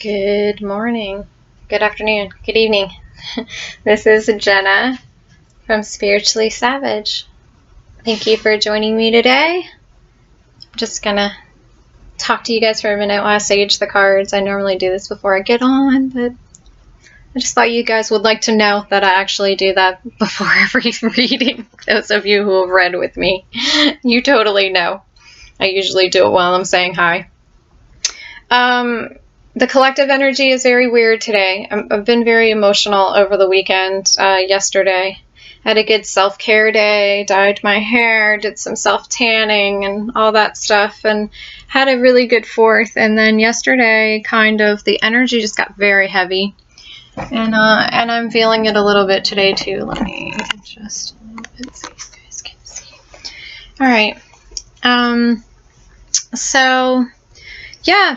Good morning, good afternoon, good evening. This is Jenna from Spiritually Savage. Thank you for joining me today. I'm just gonna talk to you guys for a minute while I sage the cards. I normally do this before I get on, but I just thought you guys would like to know that I actually do that before every reading. Those of you who have read with me, you totally know. I usually do it while I'm saying hi. The collective energy is very weird today. I've been very emotional over the weekend. Yesterday, I had a good self-care day, dyed my hair, did some self-tanning and all that stuff, and had a really good 4th. And then yesterday, kind of, the energy just got very heavy. And I'm feeling it a little bit today, too. Let me just a little bit so you guys can see. All right.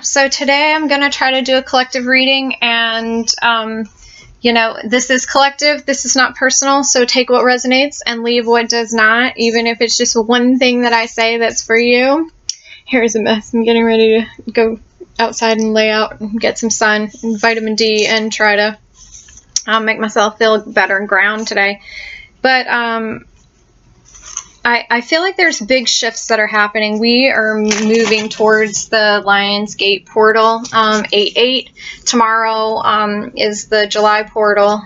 So today I'm going to try to do a collective reading, and, this is collective, this is not personal, so take what resonates and leave what does not, even if it's just one thing that I say that's for you. Here's a mess. I'm getting ready to go outside and lay out and get some sun and vitamin D and try to make myself feel better and ground today. But, I feel like there's big shifts that are happening. We are moving towards the Lion's Gate portal, 8/8. Tomorrow is the July portal,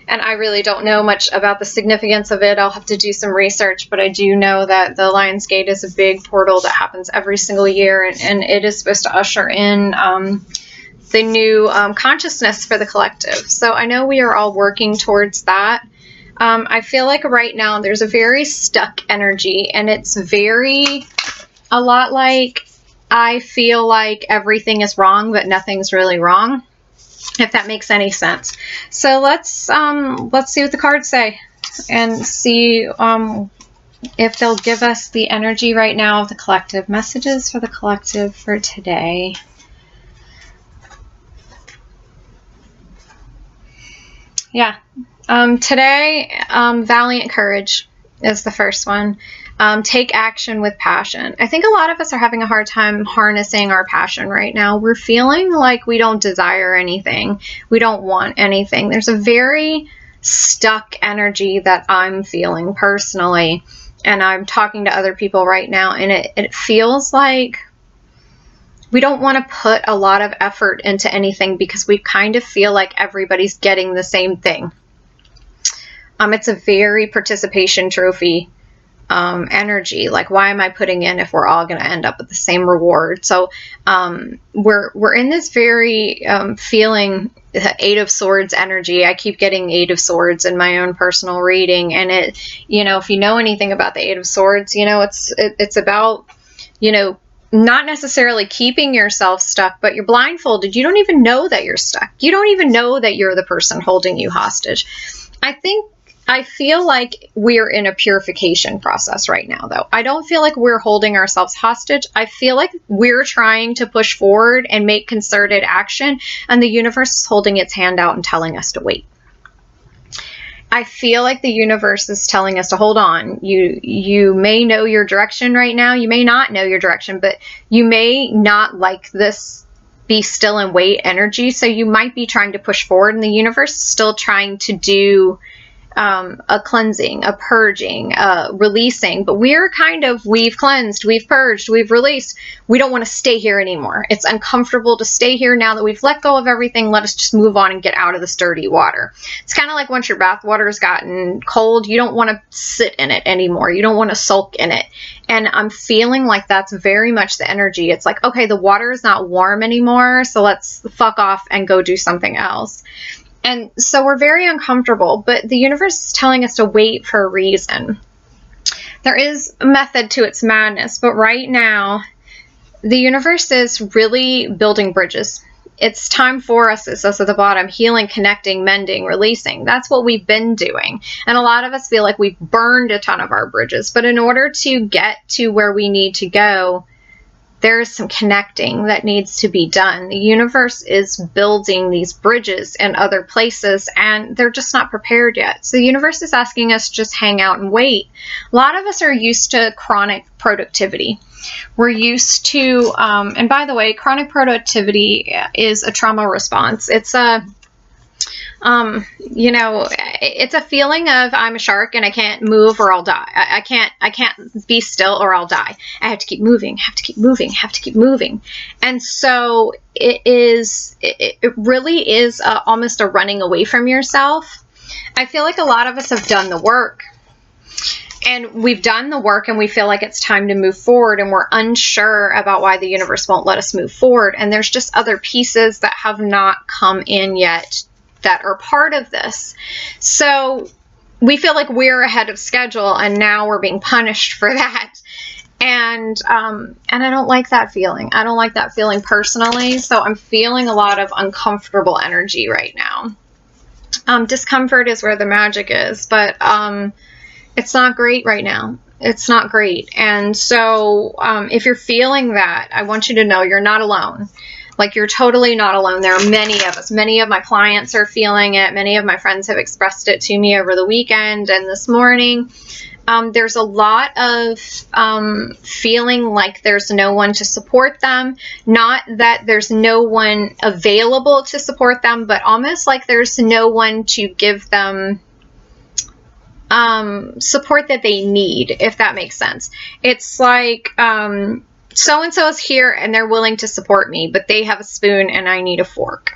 and I really don't know much about the significance of it. I'll have to do some research, but I do know that the Lion's Gate is a big portal that happens every single year, and it is supposed to usher in the new consciousness for the collective. So I know we are all working towards that. I feel like right now there's a very stuck energy, and it's a lot like I feel like everything is wrong, but nothing's really wrong, if that makes any sense. So let's see what the cards say and see if they'll give us the energy right now of the collective. Messages for the collective for today. Yeah. Today, valiant courage is the first one. Take action with passion. I think a lot of us are having a hard time harnessing our passion right now. We're feeling like we don't desire anything. We don't want anything. There's a very stuck energy that I'm feeling personally, and I'm talking to other people right now, and it feels like we don't want to put a lot of effort into anything because we kind of feel like everybody's getting the same thing. It's a very participation trophy energy. Like, why am I putting in if we're all going to end up with the same reward? So we're in this very feeling the 8 of Swords energy. I keep getting 8 of Swords in my own personal reading, and it, if you know anything about the 8 of Swords, it's about, not necessarily keeping yourself stuck, but you're blindfolded. You don't even know that you're stuck. You don't even know that you're the person holding you hostage. I feel like we're in a purification process right now, though. I don't feel like we're holding ourselves hostage. I feel like we're trying to push forward and make concerted action, and the universe is holding its hand out and telling us to wait. I feel like the universe is telling us to hold on. You may know your direction right now. You may not know your direction, but you may not like this be still and wait energy. So you might be trying to push forward, and the universe is still trying to do a cleansing, a purging, releasing, but we've cleansed, we've purged, we've released. We don't want to stay here anymore. It's uncomfortable to stay here now that we've let go of everything. Let us just move on and get out of this dirty water. It's kind of like once your bath water has gotten cold, you don't want to sit in it anymore. You don't want to sulk in it. And I'm feeling like that's very much the energy. It's like, okay, the water is not warm anymore, so let's fuck off and go do something else. And so we're very uncomfortable, but the universe is telling us to wait for a reason. There is a method to its madness, but right now, the universe is really building bridges. It's time for us, it says at the bottom, healing, connecting, mending, releasing. That's what we've been doing. And a lot of us feel like we've burned a ton of our bridges, but in order to get to where we need to go, there is some connecting that needs to be done. The universe is building these bridges in other places, and they're just not prepared yet. So the universe is asking us to just hang out and wait. A lot of us are used to chronic productivity. We're used to, and by the way, chronic productivity is a trauma response. It's a you know, it's a feeling of I'm a shark and I can't move or I'll die. I can't be still or I'll die. I have to keep moving, have to keep moving, have to keep moving. And so it really is almost a running away from yourself. I feel like a lot of us have done the work. And we've done the work and we feel like it's time to move forward, and we're unsure about why the universe won't let us move forward. And there's just other pieces that have not come in yet that are part of this. So we feel like we're ahead of schedule and now we're being punished for that. And I don't like that feeling. I don't like that feeling personally. So I'm feeling a lot of uncomfortable energy right now. Discomfort is where the magic is, but it's not great right now. It's not great. And so if you're feeling that, I want you to know you're not alone. Like, you're totally not alone. There are many of us. Many of my clients are feeling it. Many of my friends have expressed it to me over the weekend and this morning. There's a lot of feeling like there's no one to support them. Not that there's no one available to support them, but almost like there's no one to give them support that they need, if that makes sense. It's like so-and-so is here and they're willing to support me, but they have a spoon and I need a fork.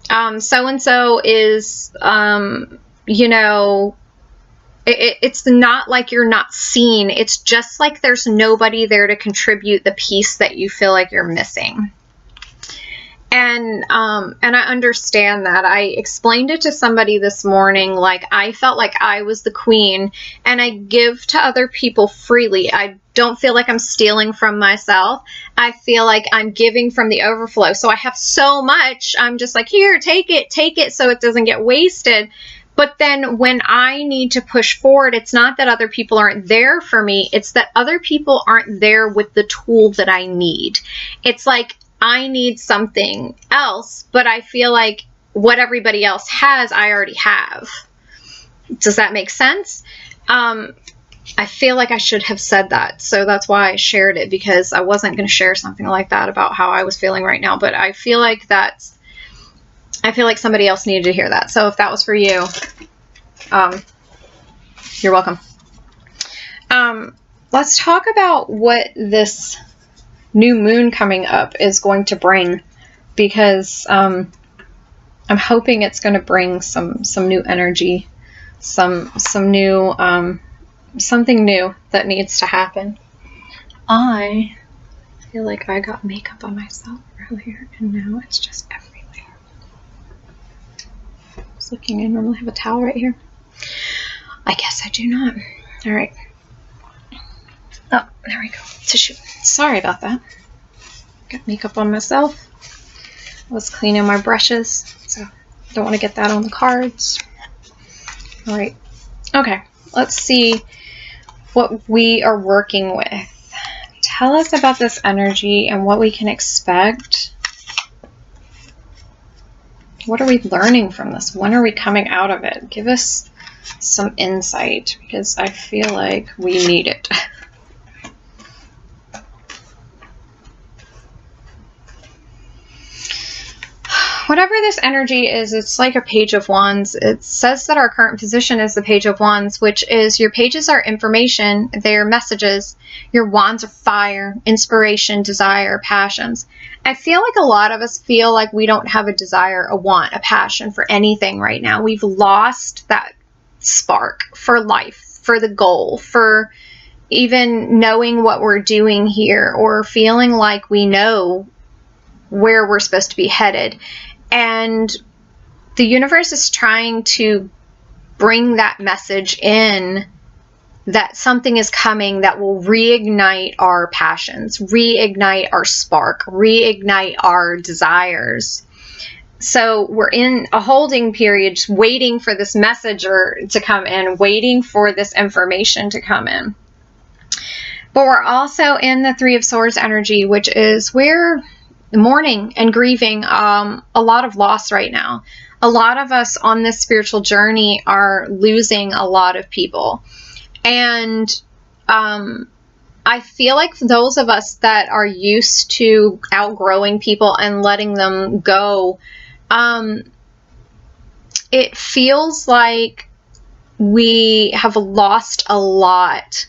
So-and-so is, you know, it's not like you're not seen. It's just like there's nobody there to contribute the piece that you feel like you're missing. And I understand that. I explained it to somebody this morning. Like, I felt like I was the queen and I give to other people freely. I don't feel like I'm stealing from myself. I feel like I'm giving from the overflow. So I have so much. I'm just like, here, take it so it doesn't get wasted. But then when I need to push forward, it's not that other people aren't there for me. It's that other people aren't there with the tool that I need. It's like, I need something else, but I feel like what everybody else has, I already have. Does that make sense? I feel like I should have said that. So that's why I shared it, because I wasn't going to share something like that about how I was feeling right now. But I feel like somebody else needed to hear that. So if that was for you, you're welcome. Let's talk about what this new moon coming up is going to bring, because I'm hoping it's going to bring some new energy, some new something new that needs to happen. I feel like I got makeup on myself earlier and now it's just everywhere. I was looking, I normally have a towel right here. I guess I do not. All right. Oh, there we go. Tissue. Sorry about that. Got makeup on myself. I was cleaning my brushes, so don't want to get that on the cards. All right. Okay. Let's see what we are working with. Tell us about this energy and what we can expect. What are we learning from this? When are we coming out of it? Give us some insight, because I feel like we need it. Whatever this energy is, it's like a page of wands. It says that our current position is the page of wands, which is your pages are information, they are messages. Your wands are fire, inspiration, desire, passions. I feel like a lot of us feel like we don't have a desire, a want, a passion for anything right now. We've lost that spark for life, for the goal, for even knowing what we're doing here, or feeling like we know where we're supposed to be headed. And the universe is trying to bring that message in, that something is coming that will reignite our passions, reignite our spark, reignite our desires. So we're in a holding period, just waiting for this messenger to come in, waiting for this information to come in. But we're also in the Three of Swords energy, which is we're mourning and grieving a lot of loss right now. A lot of us on this spiritual journey are losing a lot of people. And I feel like those of us that are used to outgrowing people and letting them go, it feels like we have lost a lot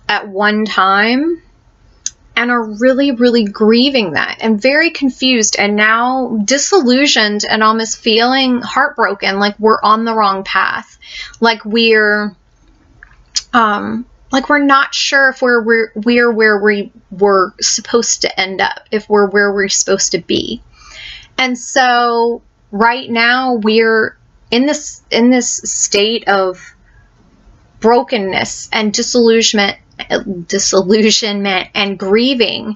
at one time and are really, really grieving that and very confused and now disillusioned and almost feeling heartbroken, like we're on the wrong path, like we're not sure if we're where we were supposed to end up, if we're where we're supposed to be. And so right now we're in this state of brokenness and disillusionment and grieving,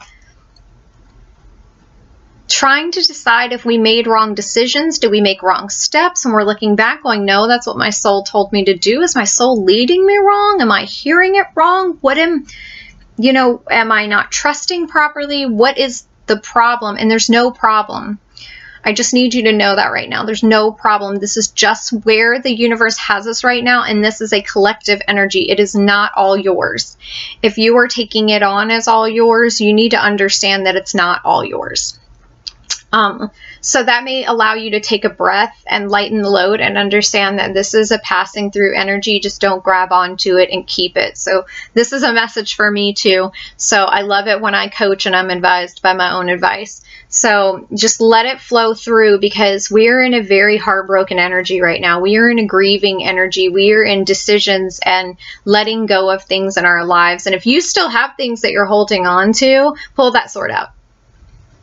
trying to decide if we made wrong decisions. Do we make wrong steps? And we're looking back going, no, that's what my soul told me to do. Is my soul leading me wrong? Am I hearing it wrong? Am I not trusting properly? What is the problem? And there's no problem. I just need you to know that right now. There's no problem. This is just where the universe has us right now, and this is a collective energy. It is not all yours. If you are taking it on as all yours, you need to understand that it's not all yours. So that may allow you to take a breath and lighten the load and understand that this is a passing through energy. Just don't grab onto it and keep it. So this is a message for me too. So I love it when I coach and I'm advised by my own advice. So just let it flow through, because we are in a very heartbroken energy right now. We are in a grieving energy. We are in decisions and letting go of things in our lives. And if you still have things that you're holding on to, pull that sword out.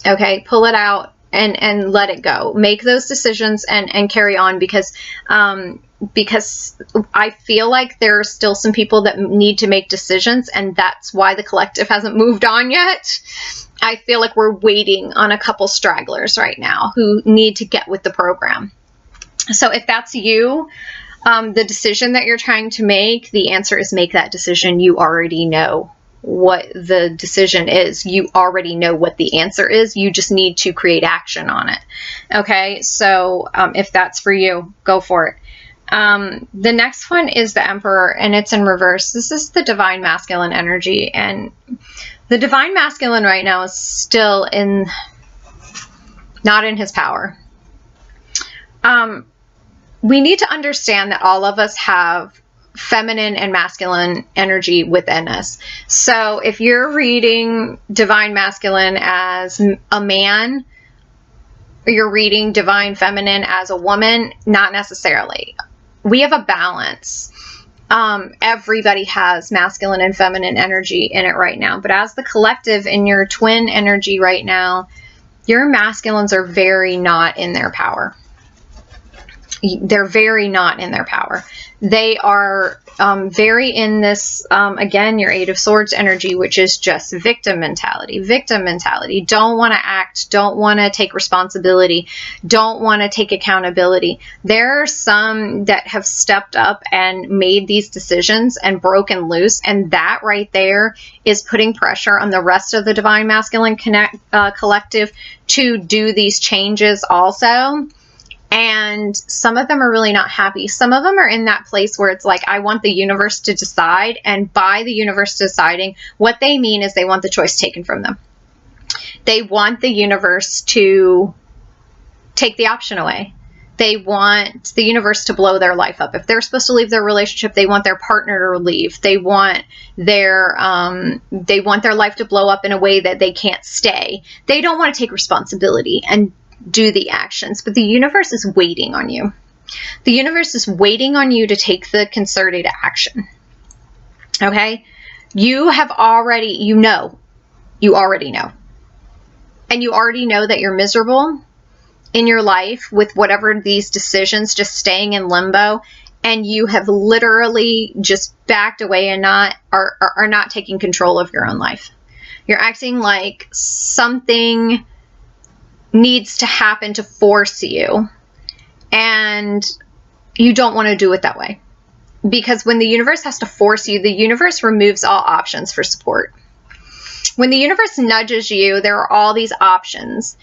Okay, pull it out and let it go. Make those decisions and carry on, because I feel like there are still some people that need to make decisions, and that's why the collective hasn't moved on yet. I feel like we're waiting on a couple stragglers right now who need to get with the program. So if that's you, the decision that you're trying to make, the answer is make that decision. You already know what the decision is. You already know what the answer is. You just need to create action on it. Okay, so if that's for you, go for it. The next one is the Emperor, and it's in reverse. This is the divine masculine energy, and the divine masculine right now is still not in his power. We need to understand that all of us have feminine and masculine energy within us. So if you're reading divine masculine as a man, or you're reading divine feminine as a woman, not necessarily. We have a balance. Everybody has masculine and feminine energy in it right now. But as the collective in your twin energy right now, your masculines are very not in their power. They're very not in their power. They are very in this, again, your Eight of Swords energy, which is just victim mentality. Victim mentality. Don't want to act. Don't want to take responsibility. Don't want to take accountability. There are some that have stepped up and made these decisions and broken loose. And that right there is putting pressure on the rest of the divine masculine collective to do these changes also. And some of them are really not happy. Some of them are in that place where it's like, I want the universe to decide. And by the universe deciding, what they mean is they want the choice taken from them. They want the universe to take the option away. They want the universe to blow their life up. If they're supposed to leave their relationship, they want their partner to leave. They want their life to blow up in a way that they can't stay. They don't want to take responsibility and do the actions, but the universe is waiting on you. The universe is waiting on you to take the concerted action. Okay? You already know. And you already know that you're miserable in your life with whatever these decisions, just staying in limbo, and you have literally just backed away and are not taking control of your own life. You're acting like something needs to happen to force you, and you don't want to do it that way. Because when the universe has to force you, the universe removes all options for support. When the universe nudges you, there are all these options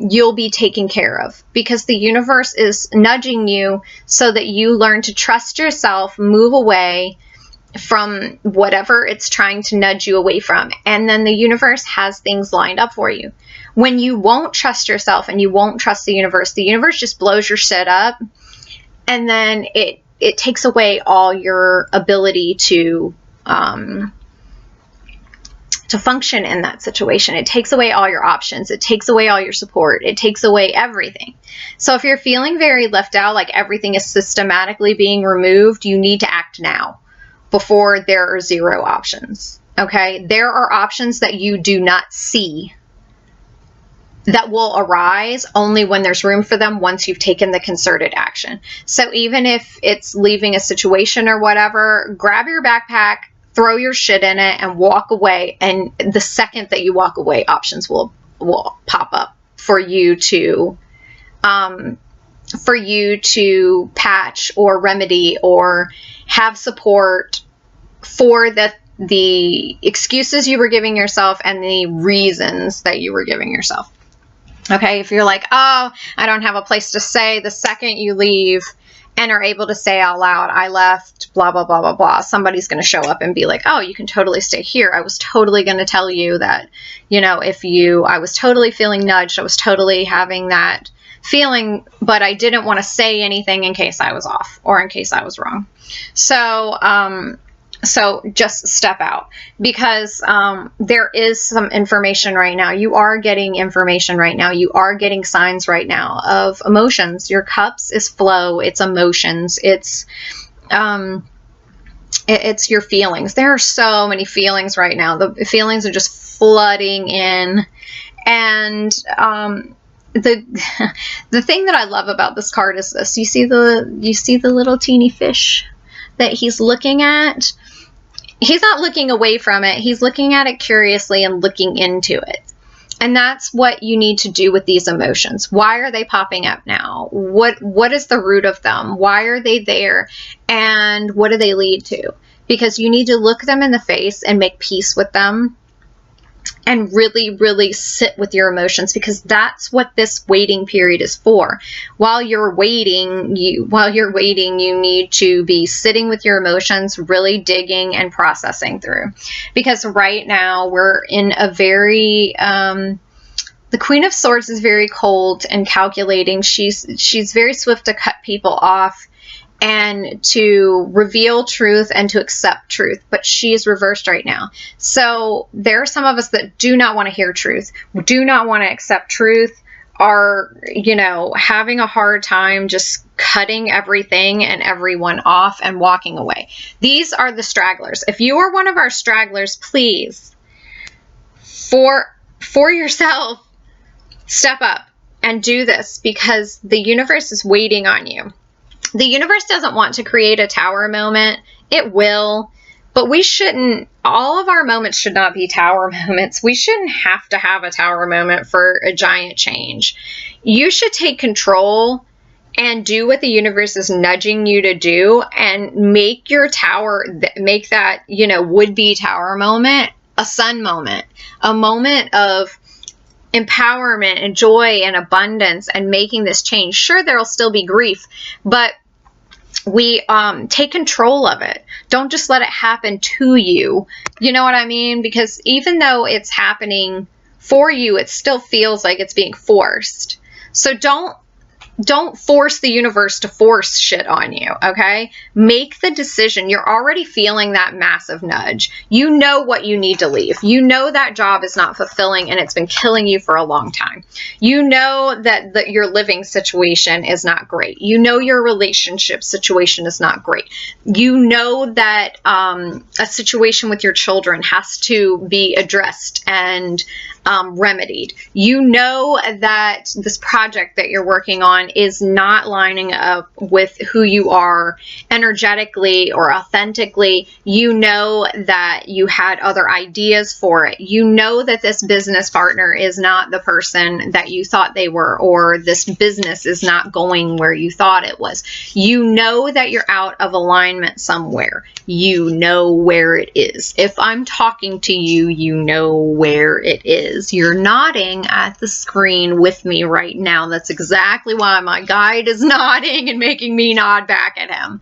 you'll be taken care of, because the universe is nudging you so that you learn to trust yourself, move away from whatever it's trying to nudge you away from. And then the universe has things lined up for you. When you won't trust yourself and you won't trust the universe just blows your shit up. And then it takes away all your ability to function in that situation. It takes away all your options. It takes away all your support. It takes away everything. So if you're feeling very left out, like everything is systematically being removed, you need to act now before there are zero options. Okay? There are options that you do not see that will arise only when there's room for them once you've taken the concerted action. So even if it's leaving a situation or whatever, grab your backpack, throw your shit in it, and walk away. And the second that you walk away, options will pop up for you to patch or remedy or have support for the excuses you were giving yourself and the reasons that you were giving yourself. Okay, if you're like, oh, I don't have a place to stay, the second you leave and are able to say out loud, I left, blah, blah, blah, blah, blah, somebody's going to show up and be like, oh, you can totally stay here. I was totally going to tell you that, I was totally feeling nudged. I was totally having that feeling, but I didn't want to say anything in case I was off or in case I was wrong. So just step out, because there is some information right now. You are getting information right now. You are getting signs right now of emotions. Your cups is flow. It's emotions. It's your feelings. There are so many feelings right now. The feelings are just flooding in. And the thing that I love about this card is this. You see the little teeny fish that he's looking at? He's not looking away from it. He's looking at it curiously and looking into it. And that's what you need to do with these emotions. Why are they popping up now? What is the root of them? Why are they there? And what do they lead to? Because you need to look them in the face and make peace with them and really, really sit with your emotions, because that's what this waiting period is for. While you're waiting, you need to be sitting with your emotions, really digging and processing through. Because right now we're in a very, the Queen of Swords is very cold and calculating. She's very swift to cut people off and to reveal truth and to accept truth, but she is reversed right now. So there are some of us that do not want to hear truth, do not want to accept truth, are, having a hard time just cutting everything and everyone off and walking away. These are the stragglers. If you are one of our stragglers, please, for yourself, step up and do this, because the universe is waiting on you. The universe doesn't want to create a tower moment. It will, but we shouldn't, all of our moments should not be tower moments. We shouldn't have to have a tower moment for a giant change. You should take control and do what the universe is nudging you to do and make your tower, make that, would-be tower moment a sun moment, a moment of empowerment and joy and abundance and making this change. Sure, there'll still be grief, but we take control of it. Don't just let it happen to you. You know what I mean? Because even though it's happening for you, it still feels like it's being forced. So don't force the universe to force shit on you, okay? Make the decision. You're already feeling that massive nudge. You know what you need to leave. You know that job is not fulfilling and it's been killing you for a long time. You know that your living situation is not great. You know your relationship situation is not great. You know that a situation with your children has to be addressed and remedied. You know that this project that you're working on is not lining up with who you are energetically or authentically. You know that you had other ideas for it. You know that this business partner is not the person that you thought they were, or this business is not going where you thought it was. You know that you're out of alignment somewhere. You know where it is. If I'm talking to you, you know where it is. You're nodding at the screen with me right now. That's exactly why my guide is nodding and making me nod back at him.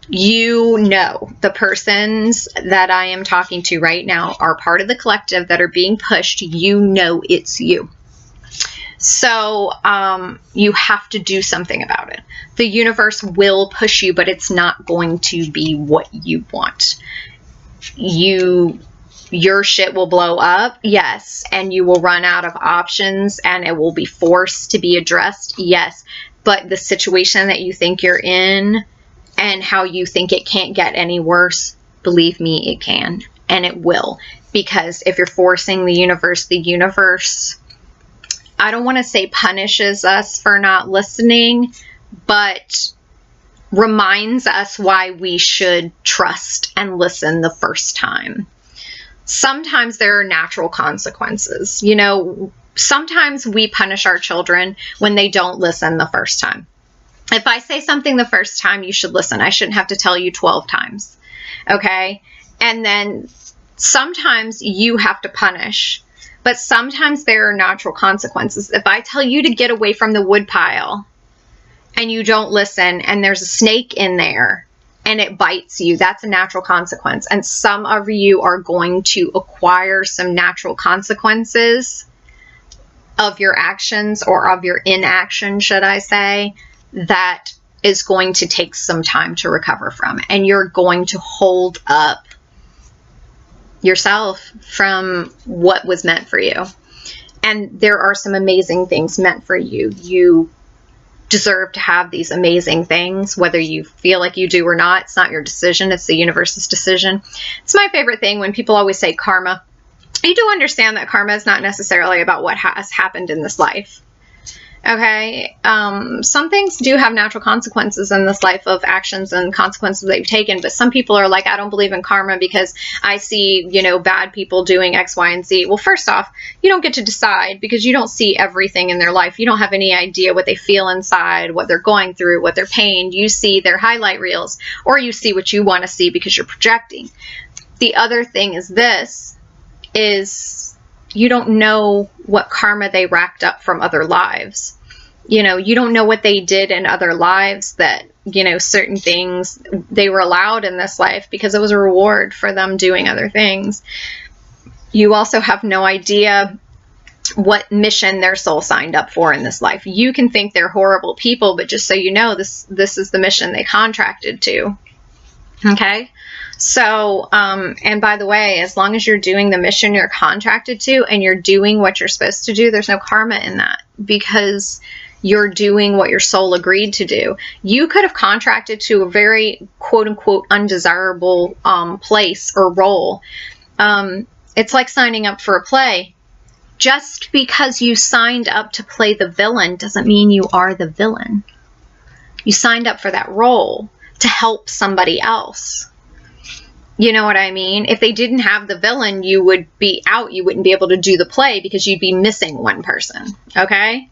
You know, the persons that I am talking to right now are part of the collective that are being pushed. You know it's you. So you have to do something about it. The universe will push you, but it's not going to be what you want. Your shit will blow up, yes, and you will run out of options and it will be forced to be addressed, yes, but the situation that you think you're in and how you think it can't get any worse, believe me, it can, and it will, because if you're forcing the universe, I don't want to say punishes us for not listening, but reminds us why we should trust and listen the first time. Sometimes there are natural consequences. You know, sometimes we punish our children when they don't listen the first time. If I say something the first time, you should listen. I shouldn't have to tell you 12 times. Okay? And then sometimes you have to punish, but sometimes there are natural consequences. If I tell you to get away from the woodpile and you don't listen and there's a snake in there, and it bites you, that's a natural consequence. And some of you are going to acquire some natural consequences of your actions, or of your inaction, should I say, that is going to take some time to recover from. And you're going to hold up yourself from what was meant for you. And there are some amazing things meant for you. You deserve to have these amazing things, whether you feel like you do or not. It's not your decision, it's the universe's decision. It's my favorite thing when people always say karma. You do understand that karma is not necessarily about what has happened in this life. Okay, some things do have natural consequences in this life of actions and consequences that you've taken, but some people are like, I don't believe in karma because I see, you know, bad people doing X, Y, and Z. Well, first off, you don't get to decide because you don't see everything in their life. You don't have any idea what they feel inside, what they're going through, what they're pain. You see their highlight reels, or you see what you want to see because you're projecting. The other thing is this, is you don't know what karma they racked up from other lives. You know, you don't know what they did in other lives that, you know, certain things they were allowed in this life because it was a reward for them doing other things. You also have no idea what mission their soul signed up for in this life. You can think they're horrible people, but just so you know, this is the mission they contracted to. Okay? So, and by the way, as long as you're doing the mission you're contracted to and you're doing what you're supposed to do, there's no karma in that because you're doing what your soul agreed to do. You could have contracted to a very quote unquote undesirable place or role. It's like signing up for a play. Just because you signed up to play the villain doesn't mean you are the villain. You signed up for that role to help somebody else. You know what I mean? If they didn't have the villain, you would be out. You wouldn't be able to do the play because you'd be missing one person. Okay?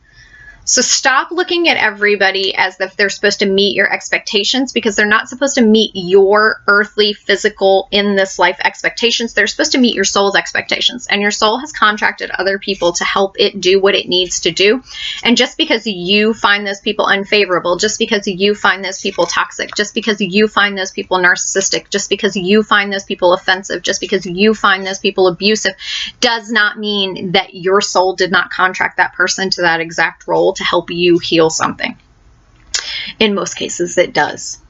So stop looking at everybody as if they're supposed to meet your expectations, because they're not supposed to meet your earthly, physical, in this life expectations. They're supposed to meet your soul's expectations. And your soul has contracted other people to help it do what it needs to do. And just because you find those people unfavorable, just because you find those people toxic, just because you find those people narcissistic, just because you find those people offensive, just because you find those people abusive, does not mean that your soul did not contract that person to that exact role to help you heal something. In most cases, it does,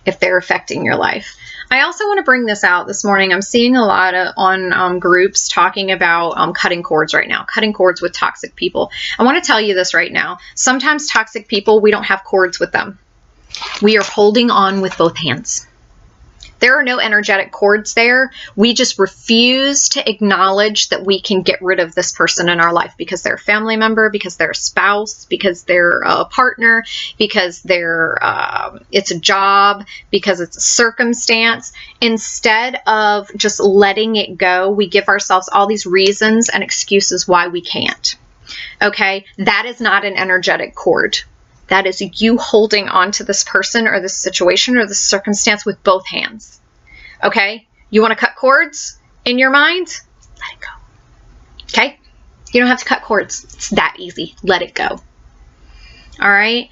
if they're affecting your life. I also want to bring this out this morning. I'm seeing a lot on groups talking about cutting cords right now, cutting cords with toxic people. I want to tell you this right now. Sometimes toxic people, we don't have cords with them. We are holding on with both hands. There are no energetic cords there. We just refuse to acknowledge that we can get rid of this person in our life because they're a family member, because they're a spouse, because they're a partner, because it's a job, because it's a circumstance. Instead of just letting it go, we give ourselves all these reasons and excuses why we can't. Okay? That is not an energetic cord. That is you holding on to this person or this situation or this circumstance with both hands. Okay? You want to cut cords in your mind? Let it go. Okay? You don't have to cut cords. It's that easy. Let it go. All right?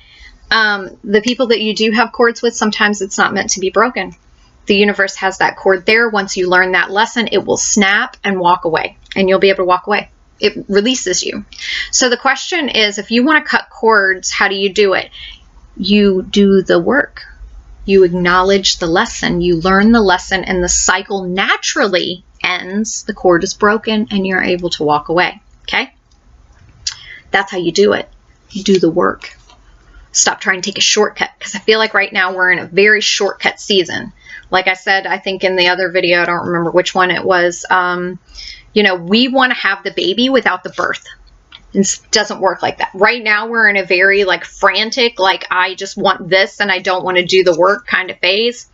The people that you do have cords with, sometimes it's not meant to be broken. The universe has that cord there. Once you learn that lesson, it will snap and walk away, and you'll be able to walk away. It releases you. So the question is, if you want to cut cords, how do you do it? You do the work. You acknowledge the lesson. You learn the lesson, and the cycle naturally ends. The cord is broken, and you're able to walk away. Okay? That's how you do it. You do the work. Stop trying to take a shortcut, because I feel like right now we're in a very shortcut season. Like I said, I think in the other video, I don't remember which one it was, you know, we want to have the baby without the birth. It doesn't work like that. Right now, we're in a very like frantic, like I just want this and I don't want to do the work kind of phase.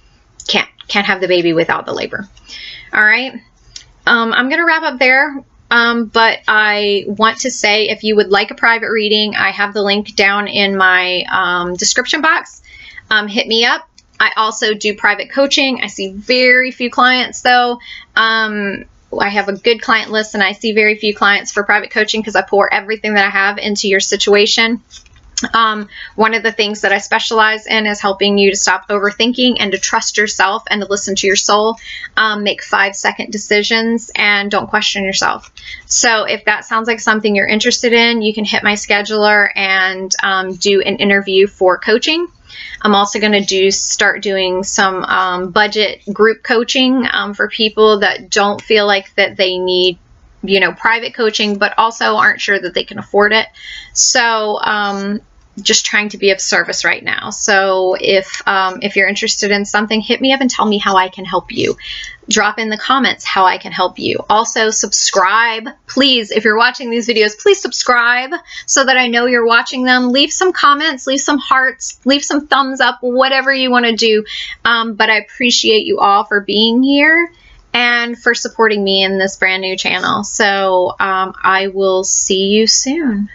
Can't have the baby without the labor. All right. I'm going to wrap up there. But I want to say, if you would like a private reading, I have the link down in my description box. Hit me up. I also do private coaching. I see very few clients though. I have a good client list, and I see very few clients for private coaching because I pour everything that I have into your situation. One of the things that I specialize in is helping you to stop overthinking and to trust yourself and to listen to your soul, make 5-second decisions, and don't question yourself. So if that sounds like something you're interested in, you can hit my scheduler and do an interview for coaching. I'm also going to start doing some budget group coaching for people that don't feel like that they need, you know, private coaching, but also aren't sure that they can afford it. So just trying to be of service right now. So if you're interested in something, hit me up and tell me how I can help you. Drop in the comments how I can help you. Also subscribe. Please, if you're watching these videos, please subscribe so that I know you're watching them. Leave some comments, leave some hearts, leave some thumbs up, whatever you want to do. But I appreciate you all for being here and for supporting me in this brand new channel. So I will see you soon.